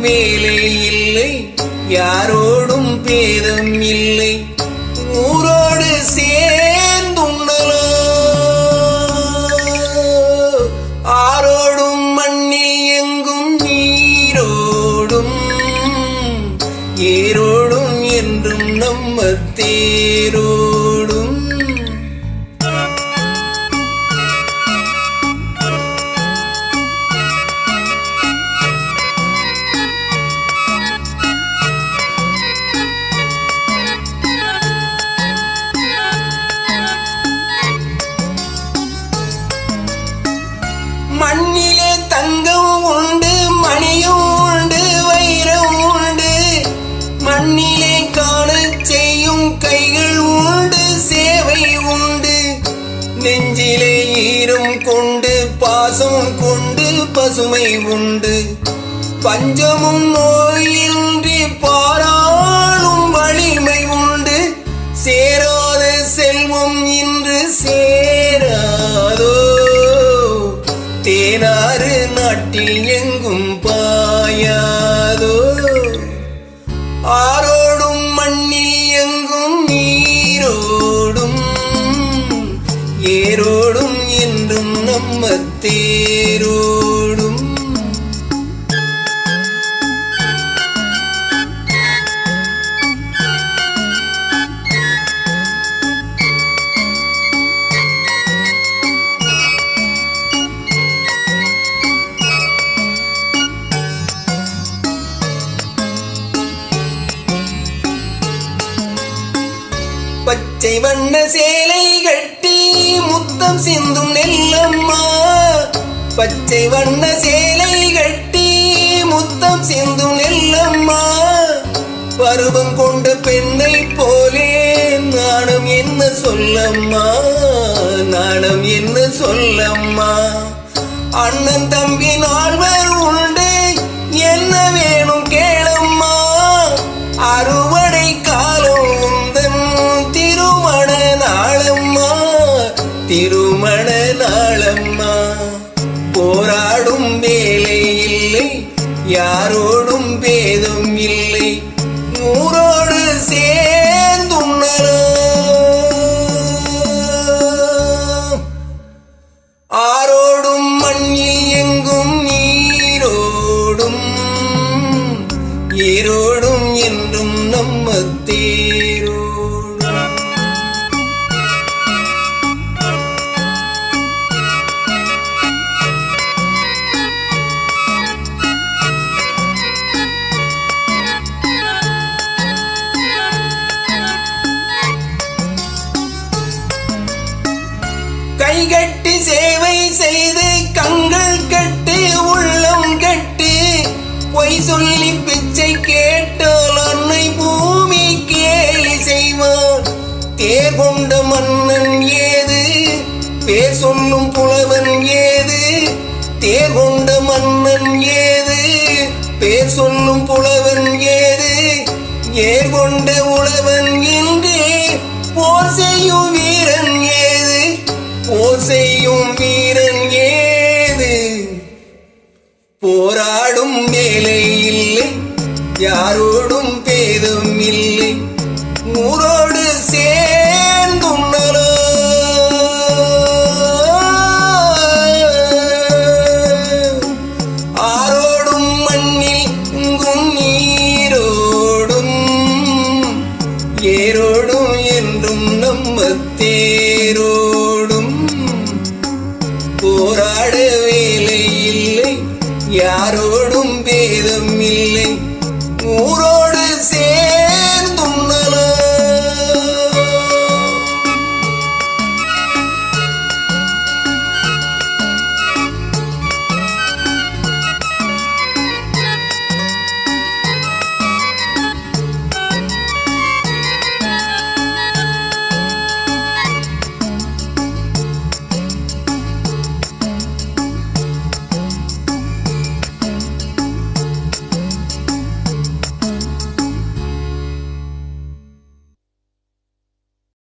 வேலை இல்லை, யாரோடும் பேதம் இல்லை, ஊரோடு சேர்ந்துண்ணலாம். ஆரோடும் மண்ணில் எங்கும் நீரோடும், ஏரோடும் என்றும் நம்ம தேரோடும். மண்ணிலே தங்கம் உண்டு, மணியும் உண்டு, வைரம் உண்டு, மண்ணிலே காண செய்யும் கைகள் உண்டு, சேவை உண்டு, நெஞ்சிலே ஈரம் கொண்டு பாசம் கொண்டு பசுமை உண்டு, பஞ்சமும் நோயின்றி பாராளும் வலிமை உண்டு, சேராத செல்வம் இன்று சேராதோ, தேனாறு நாட்டில் எங்கும் பாயாதோ, ஆரோடும் மண்ணில் எங்கும் நீரோடும், ஏரோடும் என்றும் நம்ம தேரோடும். பச்சை வண்ண சேலை கட்டி முத்தம் சிந்தும் நெல்லம்மா, பச்சை வண்ண சேலை கட்டி முத்தம் சிந்தும் நெல்லம்மா, பருவம் கொண்ட பெண்ணை போலே நாணம் என்ன சொல்லம்மா, நாணம் என்ன சொல்லம்மா, அண்ணன் தம்பி நால்வர் உண்டு, என்ன வேணும் கேளம்மா, அறுவடை காலம் உந்தன் திருமண நாளம்மா, திருமண நாளம்மா, போராடும் வேலை இல்லை, யாரோடும் பேதம் இல்லை, ஊரோடு சேர்ந்துண்ணலாம். ஆரோடும் மண்ணில் எங்கும் நீரோடும், ஏரோடும் என்றும் நம்ம தேரோடும். கைகட்டி சேவை செய்து கண்கள் கட்டு உள்ளம் கட்டு, பொய் சொல்லி பிச்சை கேட்டால் அன்னை பூமி கேலி செய்வான், தேர் கொண்ட மன்னன் ஏது, பேர் சொல்லும் புலவன் ஏது, தேர் கொண்ட மன்னன் ஏது, பேர் சொல்லும் புலவன் ஏது, ஏர் கொண்ட உழவன் என்று போர் செய்யும் வீரன் ஏது, போர் செய்யும் வீரன் ஏது, போராடும் வேலை இல்லை, யாரோடும் பேதம் இல்லை, ஊரோடு சேர்ந்துண்ணலாம். ஆரோடும் மண்ணில் எங்கும் நீரோடும், ஏரோடும் என்றும் நம்ம தேரோடும்.